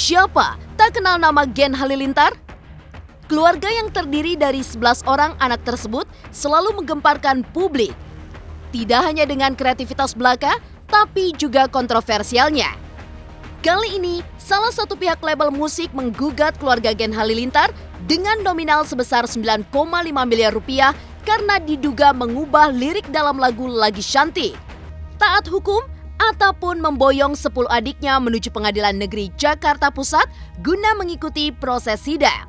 Siapa tak kenal nama Gen Halilintar? Keluarga yang terdiri dari 11 orang anak tersebut selalu menggemparkan publik. Tidak hanya dengan kreativitas belaka, tapi juga kontroversialnya. Kali ini, salah satu pihak label musik menggugat keluarga Gen Halilintar dengan nominal sebesar 9,5 miliar rupiah karena diduga mengubah lirik dalam lagu Lagi Cantik, taat hukum, ataupun memboyong 10 adiknya menuju Pengadilan Negeri Jakarta Pusat guna mengikuti proses sidang.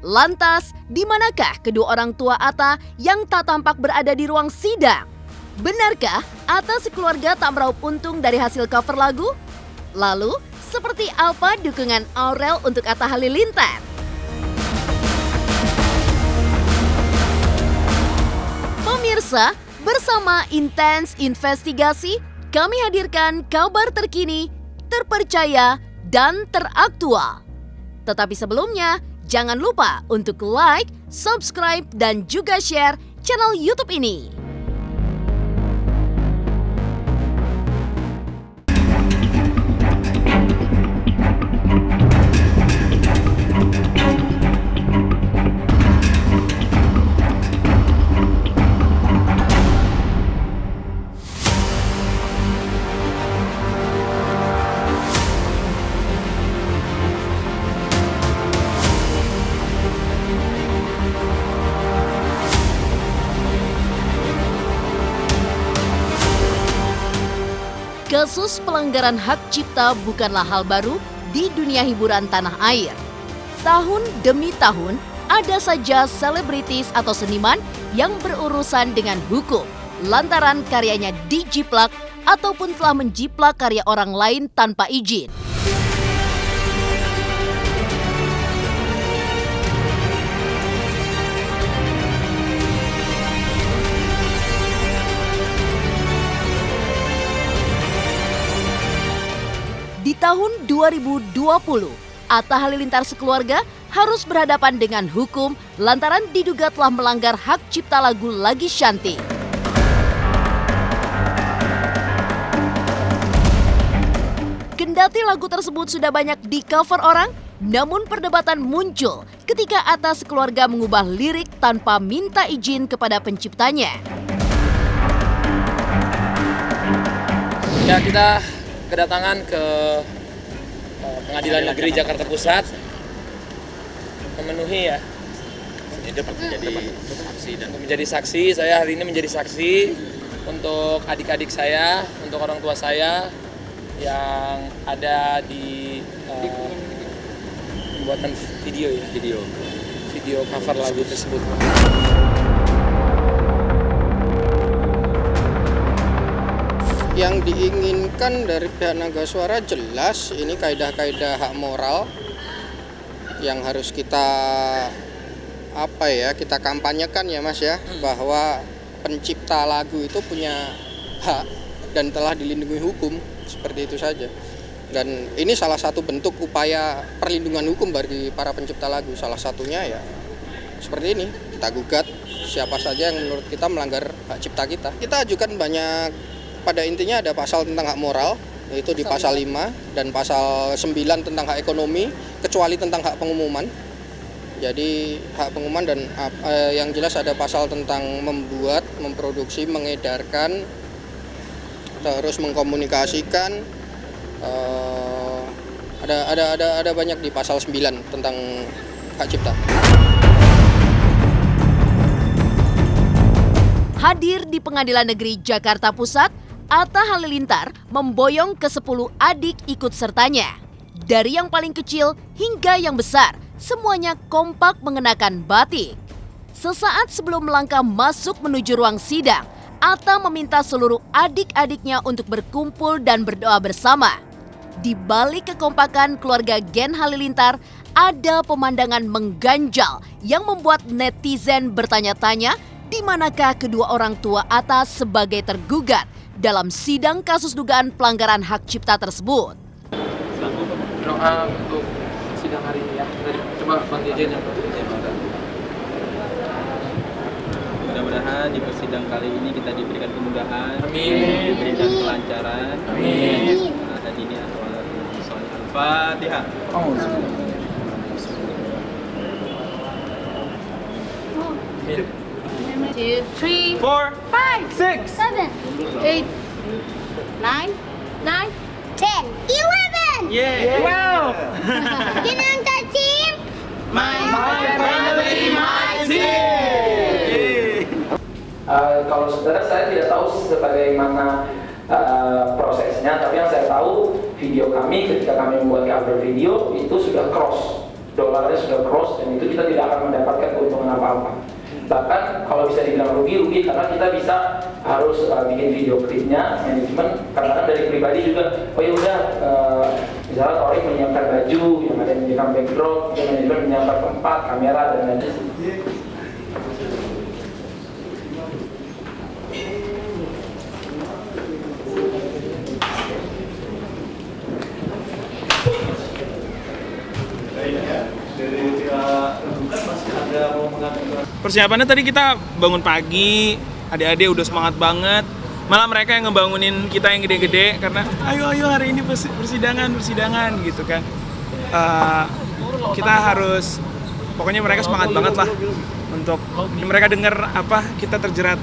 Lantas, di manakah kedua orang tua Atta yang tak tampak berada di ruang sidang? Benarkah Atta sekeluarga tak meraup untung dari hasil cover lagu? Lalu, seperti apa dukungan Aurel untuk Atta Halilintar? Pemirsa, bersama Intens Investigasi, kami hadirkan kabar terkini, terpercaya, dan teraktual. Tetapi sebelumnya, jangan lupa untuk like, subscribe, dan juga share channel YouTube ini. Kasus pelanggaran hak cipta bukanlah hal baru di dunia hiburan tanah air. Tahun demi tahun, ada saja selebritis atau seniman yang berurusan dengan hukum lantaran karyanya dijiplak ataupun telah menjiplak karya orang lain tanpa izin. Di tahun 2020, Atta Halilintar sekeluarga harus berhadapan dengan hukum lantaran diduga telah melanggar hak cipta lagu Lagi Cantik. Kendati lagu tersebut sudah banyak di-cover orang, namun perdebatan muncul ketika Atta sekeluarga mengubah lirik tanpa minta izin kepada penciptanya. Ya, kita kedatangan ke Pengadilan Negeri Jakarta Pusat memenuhi menjadi saksi. Saya hari ini menjadi saksi untuk adik-adik saya, untuk orang tua saya yang ada di pembuatan video cover lagu tersebut. Yang diinginkan dari pihak Naga Suara jelas ini kaidah-kaidah hak moral yang harus kita kita kampanyekan ya Mas ya, bahwa pencipta lagu itu punya hak dan telah dilindungi hukum, seperti itu saja. Dan ini salah satu bentuk upaya perlindungan hukum bagi para pencipta lagu. Salah satunya ya seperti ini, kita gugat siapa saja yang menurut kita melanggar hak cipta kita. Kita ajukan banyak. Pada intinya ada pasal tentang hak moral, yaitu di pasal 5 dan pasal 9 tentang hak ekonomi, kecuali tentang hak pengumuman. Jadi hak pengumuman dan yang jelas ada pasal tentang membuat, memproduksi, mengedarkan, terus mengkomunikasikan. Ada banyak di pasal 9 tentang hak cipta. Hadir di Pengadilan Negeri Jakarta Pusat, Atta Halilintar memboyong ke-10 adik ikut sertanya. Dari yang paling kecil hingga yang besar, semuanya kompak mengenakan batik. Sesaat sebelum melangkah masuk menuju ruang sidang, Atta meminta seluruh adik-adiknya untuk berkumpul dan berdoa bersama. Di balik kekompakan keluarga Gen Halilintar, ada pemandangan mengganjal yang membuat netizen bertanya-tanya di manakah kedua orang tua Atta sebagai tergugat dalam sidang kasus dugaan pelanggaran hak cipta tersebut. Doa untuk sidang hari ini ya. Coba Bang Jejen yang mudah-mudahan di persidangan kali ini kita diberikan kemudahan, amin, diberikan kelancaran, amin. Dan ini adalah soal Fatihah. Two, three, 4, five, 6. 7, 8, 9, 9, 10, 11. Yeah. 12. You know the team? My family, my team. Kalau saudara saya tidak tahu sebagaimana prosesnya, tapi yang saya tahu video kami ketika kami membuat cover video itu sudah cross, dolarnya sudah cross, dan itu kita tidak akan mendapatkan keuntungan apa-apa. Bahkan kalau bisa dibilang rugi karena kita bisa harus bikin video klipnya, manajemen karena dari pribadi juga, oh ya udah misalnya Tori menyiapkan baju, yang ada yang menyiapkan backdrop, yang manajemen menyiapkan tempat, kamera dan lain-lain. Persiapannya tadi kita bangun pagi, adik-adik udah semangat banget. Malah mereka yang ngebangunin kita yang gede-gede karena ayo hari ini persidangan gitu kan. Kita harus, pokoknya mereka semangat banget lah untuk mereka dengar apa kita terjerat,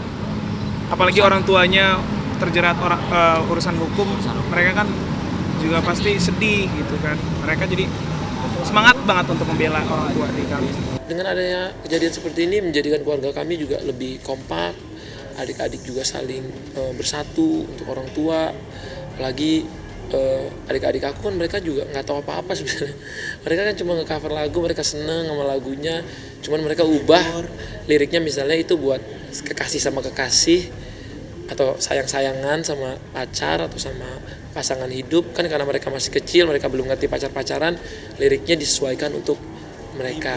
apalagi orang tuanya terjerat urusan hukum, mereka kan juga pasti sedih gitu kan. Mereka jadi semangat banget untuk membela orang tua di kami. Dengan adanya kejadian seperti ini menjadikan keluarga kami juga lebih kompak, adik-adik juga saling bersatu untuk orang tua. Apalagi adik-adik aku kan mereka juga nggak tahu apa-apa sebenarnya. Mereka kan cuma nge-cover lagu, mereka seneng sama lagunya. Cuman mereka ubah liriknya, misalnya itu buat kekasih sama kekasih, atau sayang-sayangan sama pacar atau sama pasangan hidup. Kan karena mereka masih kecil, mereka belum ngerti pacar-pacaran, liriknya disesuaikan untuk mereka,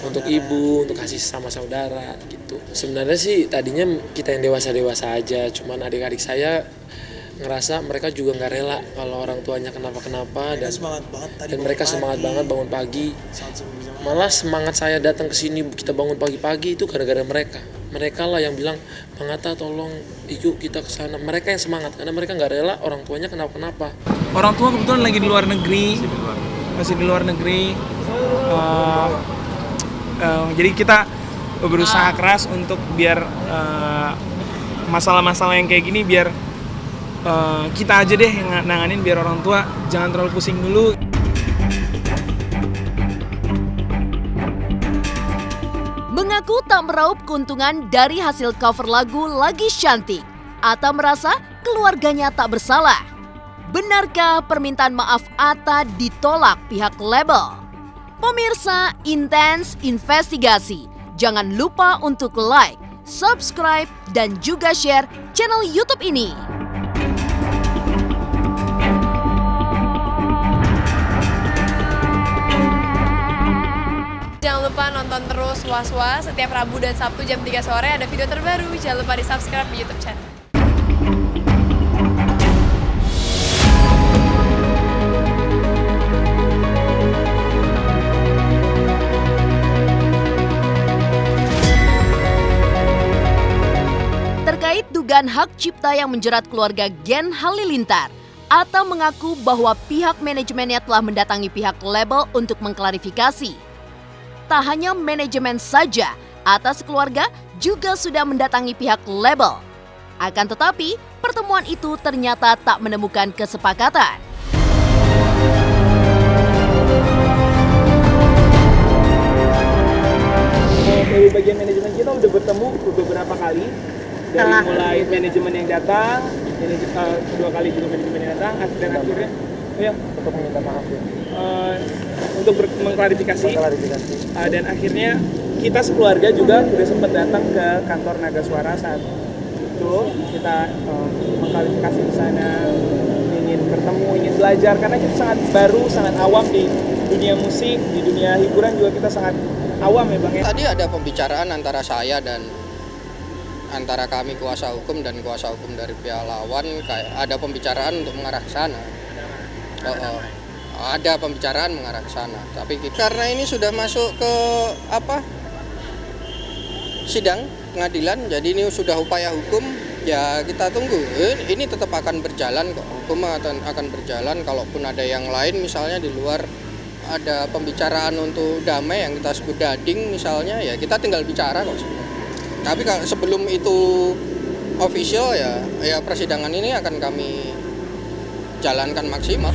untuk ibu, untuk kasih sama saudara gitu. Sebenarnya sih tadinya kita yang dewasa-dewasa aja, cuman adik-adik saya ngerasa mereka juga nggak rela kalau orang tuanya kenapa-kenapa, dan mereka semangat banget bangun pagi. Malah semangat saya datang ke sini, kita bangun pagi-pagi itu gara-gara mereka. Mereka lah yang bilang, Bang Atta tolong yuk kita ke sana. Mereka yang semangat karena mereka nggak rela orang tuanya kenapa-kenapa. Orang tua kebetulan lagi di luar negeri, masih di luar negeri. Jadi kita berusaha keras untuk biar masalah-masalah yang kayak gini biar kita aja deh yang nanganin, biar orang tua jangan terlalu pusing dulu. Mengaku tak meraup keuntungan dari hasil cover lagu Lagi Cantik, Atta merasa keluarganya tak bersalah. Benarkah permintaan maaf Atta ditolak pihak label? Pemirsa Intens Investigasi, jangan lupa untuk like, subscribe, dan juga share channel YouTube ini. Jangan lupa nonton terus Was-Was setiap Rabu dan Sabtu jam 3 sore ada video terbaru. Jangan lupa di-subscribe di YouTube channel. Terkait dugaan hak cipta yang menjerat keluarga Gen Halilintar, Atta mengaku bahwa pihak manajemennya telah mendatangi pihak label untuk mengklarifikasi. Tak hanya manajemen saja, Atta sekeluarga juga sudah mendatangi pihak label. Akan tetapi, pertemuan itu ternyata tak menemukan kesepakatan. Dari bagian manajemen kita udah bertemu beberapa kali. Dari mulai manajemen yang datang, kedua kali juga manajemen yang datang, dan akhirnya Untuk meminta maaf ya. untuk mengklarifikasi. Dan akhirnya kita sekeluarga juga sudah sempat datang ke kantor Naga Suara saat itu. Kita mengklarifikasi di sana, ingin bertemu, ingin belajar, karena kita sangat baru, sangat awam di dunia musik, di dunia hiburan juga kita sangat awam ya Bang ya. Tadi ada pembicaraan antara saya dan antara kami kuasa hukum dan kuasa hukum dari pihak lawan, kayak ada pembicaraan untuk mengarah ke sana. Ada pembicaraan mengarah ke sana. Tapi karena ini sudah masuk ke sidang pengadilan, jadi ini sudah upaya hukum, Ya kita tunggu, ini tetap akan berjalan kok, hukum akan berjalan. Kalaupun ada yang lain misalnya di luar ada pembicaraan untuk damai yang kita sebut dading misalnya, ya kita tinggal bicara kok. Tapi sebelum itu official ya persidangan ini akan kami jalankan maksimal.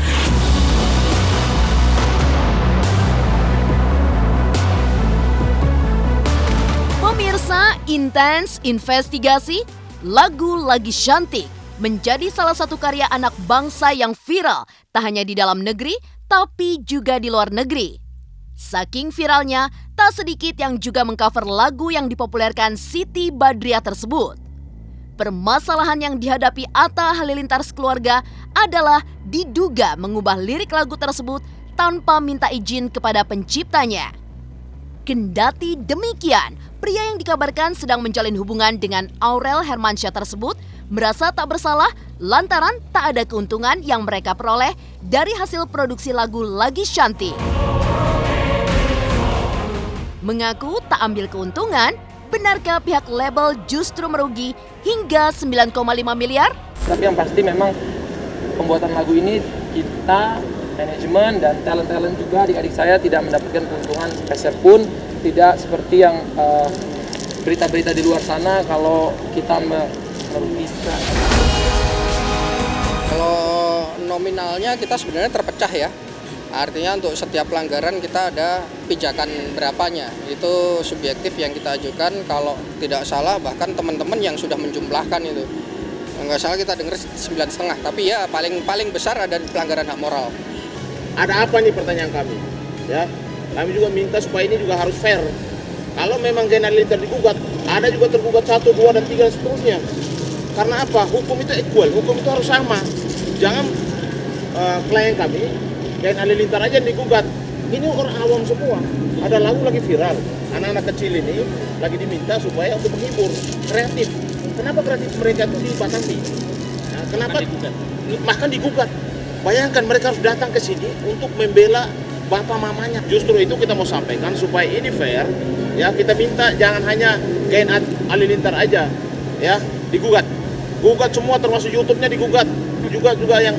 Pemirsa, intens investigasi, lagu lagi cantik menjadi salah satu karya anak bangsa yang viral tak hanya di dalam negeri tapi juga di luar negeri. Saking viralnya, tak sedikit yang juga mengcover lagu yang dipopulerkan Siti Badriah tersebut. Permasalahan yang dihadapi Atta Halilintar sekeluarga adalah diduga mengubah lirik lagu tersebut tanpa minta izin kepada penciptanya. Kendati demikian, pria yang dikabarkan sedang menjalin hubungan dengan Aurel Hermansyah tersebut merasa tak bersalah lantaran tak ada keuntungan yang mereka peroleh dari hasil produksi lagu Lagi Cantik. Mengaku tak ambil keuntungan, benarkah pihak label justru merugi hingga 9,5 miliar? Tapi yang pasti memang pembuatan lagu ini kita, manajemen dan talent-talent juga adik-adik saya tidak mendapatkan keuntungan sepeser pun, tidak seperti yang berita-berita di luar sana kalau kita merugikan. Kalau nominalnya kita sebenarnya terpecah ya. Artinya untuk setiap pelanggaran kita ada pijakan berapanya. Itu subjektif yang kita ajukan, kalau tidak salah bahkan teman-teman yang sudah menjumlahkan itu. Nggak salah kita dengar 9,5, tapi ya paling besar ada pelanggaran hak moral. Ada apa nih pertanyaan kami? Ya, kami juga minta supaya ini juga harus fair. Kalau memang Gen Halilintar digugat, ada juga tergugat 1, 2, dan 3 dan seterusnya. Karena apa? Hukum itu equal, hukum itu harus sama. Jangan klien kami, Gen Halilintar aja digugat. Ini orang awam semua. Ada lagu lagi viral, anak-anak kecil ini lagi diminta supaya untuk menghibur, kreatif. Kenapa kreatif mereka itu dibatasi? Nah, kenapa? Bahkan digugat. Bayangkan mereka harus datang ke sini untuk membela bapak mamanya. Justru itu kita mau sampaikan supaya ini fair. Ya, kita minta jangan hanya Gen Halilintar aja, ya digugat. Gugat semua termasuk YouTube-nya digugat. Juga yang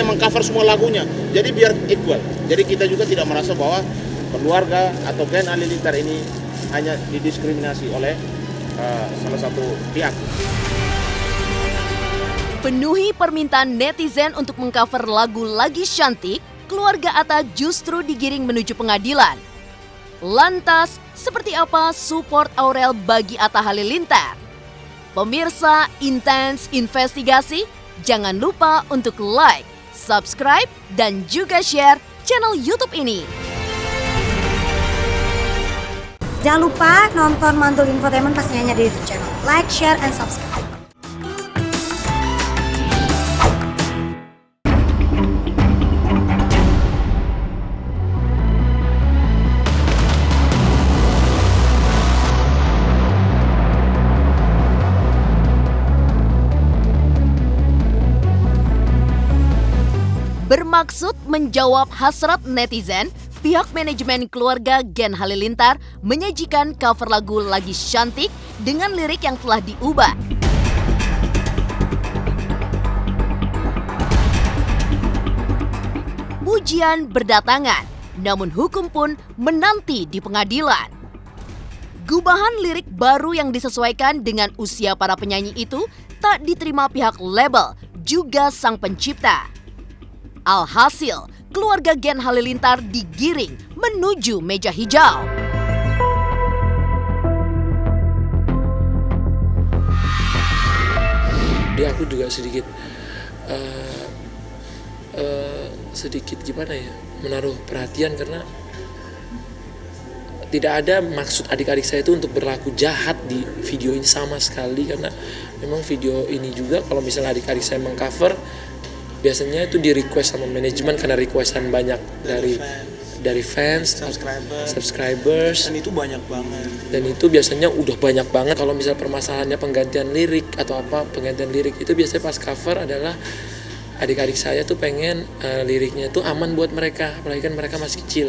mengcover semua lagunya. Jadi biar equal. Jadi kita juga tidak merasa bahwa keluarga atau Gen Halilintar ini hanya didiskriminasi oleh salah satu pihak. Penuhi permintaan netizen untuk mengcover lagu Lagi Cantik, keluarga Atta justru digiring menuju pengadilan. Lantas, seperti apa support Aurel bagi Atta Halilintar? Pemirsa intens investigasi, jangan lupa untuk like, subscribe, dan juga share channel YouTube ini. Jangan lupa nonton Mantul Infotainment pastinya di YouTube channel. Like, share, and subscribe. Bermaksud menjawab hasrat netizen, pihak manajemen keluarga Gen Halilintar menyajikan cover lagu Lagi Cantik dengan lirik yang telah diubah. Pujian berdatangan, namun hukum pun menanti di pengadilan. Gubahan lirik baru yang disesuaikan dengan usia para penyanyi itu tak diterima pihak label, juga sang pencipta. Alhasil, keluarga Gen Halilintar digiring menuju meja hijau. Dia aku juga sedikit gimana ya, menaruh perhatian karena tidak ada maksud adik-adik saya itu untuk berlaku jahat di video ini sama sekali, karena memang video ini juga kalau misalnya adik-adik saya mengcover biasanya itu di request sama manajemen karena requestan banyak dari fans, subscribers, dan itu banyak banget. Dan itu biasanya udah banyak banget. Kalau misalnya permasalahannya penggantian lirik atau apa, penggantian lirik itu biasanya pas cover adalah adik-adik saya tuh pengen liriknya tuh aman buat mereka, apalagi kan mereka masih kecil.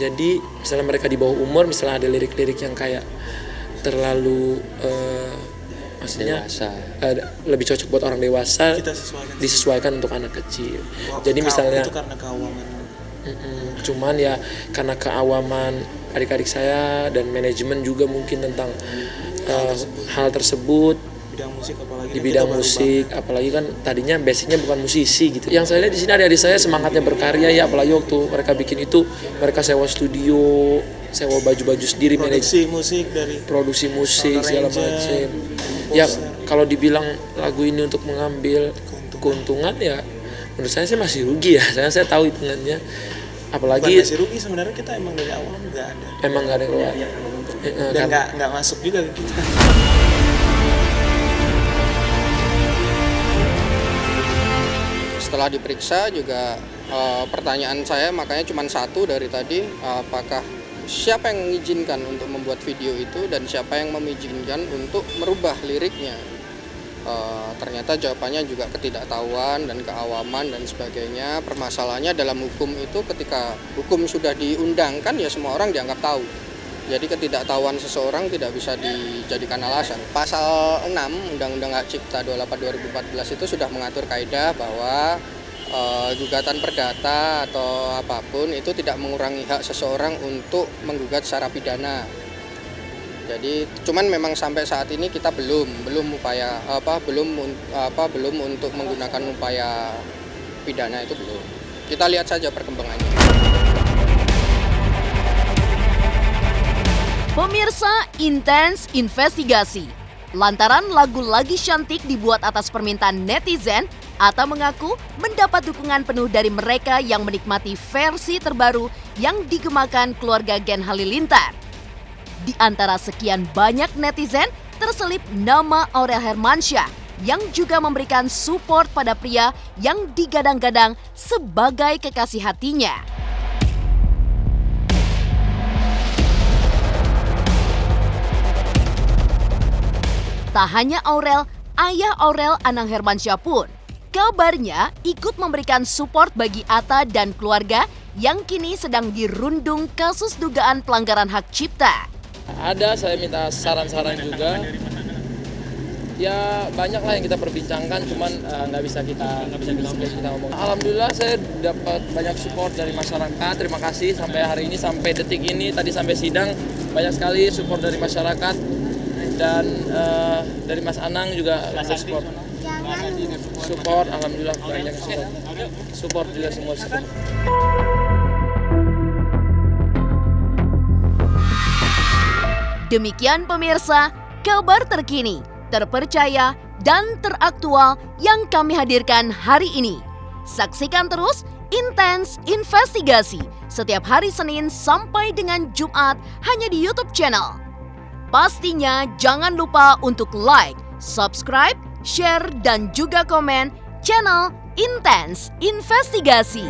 Jadi misalnya mereka di bawah umur, misalnya ada lirik-lirik yang kayak terlalu maksudnya Dewasa. lebih cocok buat orang dewasa, Kita sesuaikan. disesuaikan untuk anak kecil. Waktu Jadi misalnya itu karena keawaman. cuman ya karena keawaman adik-adik saya dan manajemen juga mungkin tentang hal tersebut Bidang musik apalagi di kan bidang kita baru musik, apalagi kan tadinya basicnya bukan musisi gitu. Yang saya lihat di sini adik-adik saya semangatnya berkarya ya, apalagi waktu mereka bikin itu mereka sewa studio, sewa baju-baju sendiri, produksi musik dari produksi musik sound segala arranger, macam. Ya komposer. kalau dibilang lagu ini untuk mengambil keuntungan ya menurut saya sih masih rugi ya. Saya tahu hitungannya. bukan Apalagi masih rugi, sebenarnya kita emang dari awal nggak ada emang nggak ada yang keluar. dan nggak masuk juga ke kita. Setelah diperiksa juga pertanyaan saya makanya cuma satu dari tadi, apakah siapa yang mengizinkan untuk membuat video itu dan siapa yang mengizinkan untuk merubah liriknya. Ternyata jawabannya juga ketidaktahuan dan keawaman dan sebagainya. Permasalahannya dalam hukum itu ketika hukum sudah diundangkan ya semua orang dianggap tahu. Jadi ketidaktahuan seseorang tidak bisa dijadikan alasan. Pasal 6 Undang-Undang Hak Cipta 28/2014 itu sudah mengatur kaidah bahwa gugatan perdata atau apapun itu tidak mengurangi hak seseorang untuk menggugat secara pidana. Jadi cuman memang sampai saat ini kita belum untuk menggunakan upaya pidana itu belum. Kita lihat saja perkembangannya. Pemirsa, intens investigasi. Lantaran lagu Lagi Cantik dibuat atas permintaan netizen, Atta mengaku mendapat dukungan penuh dari mereka yang menikmati versi terbaru yang digemakan keluarga Gen Halilintar. Di antara sekian banyak netizen, terselip nama Aurel Hermansyah yang juga memberikan support pada pria yang digadang-gadang sebagai kekasih hatinya. Tak hanya Aurel, ayah Aurel Anang Hermansyah pun kabarnya ikut memberikan support bagi Atta dan keluarga yang kini sedang dirundung kasus dugaan pelanggaran hak cipta. Ada, saya minta saran-saran juga. Ya banyak lah yang kita perbincangkan, cuman nggak bisa kita ngomong. Alhamdulillah saya dapat banyak support dari masyarakat. Terima kasih sampai hari ini, sampai detik ini, tadi sampai sidang banyak sekali support dari masyarakat dan dari Mas Anang juga support. Support, alhamdulillah banyak support juga semua support. Demikian pemirsa, kabar terkini, terpercaya, dan teraktual yang kami hadirkan hari ini. Saksikan terus Intens Investigasi setiap hari Senin sampai dengan Jumat hanya di YouTube channel. Pastinya jangan lupa untuk like, subscribe, share, dan juga komen channel Intens Investigasi.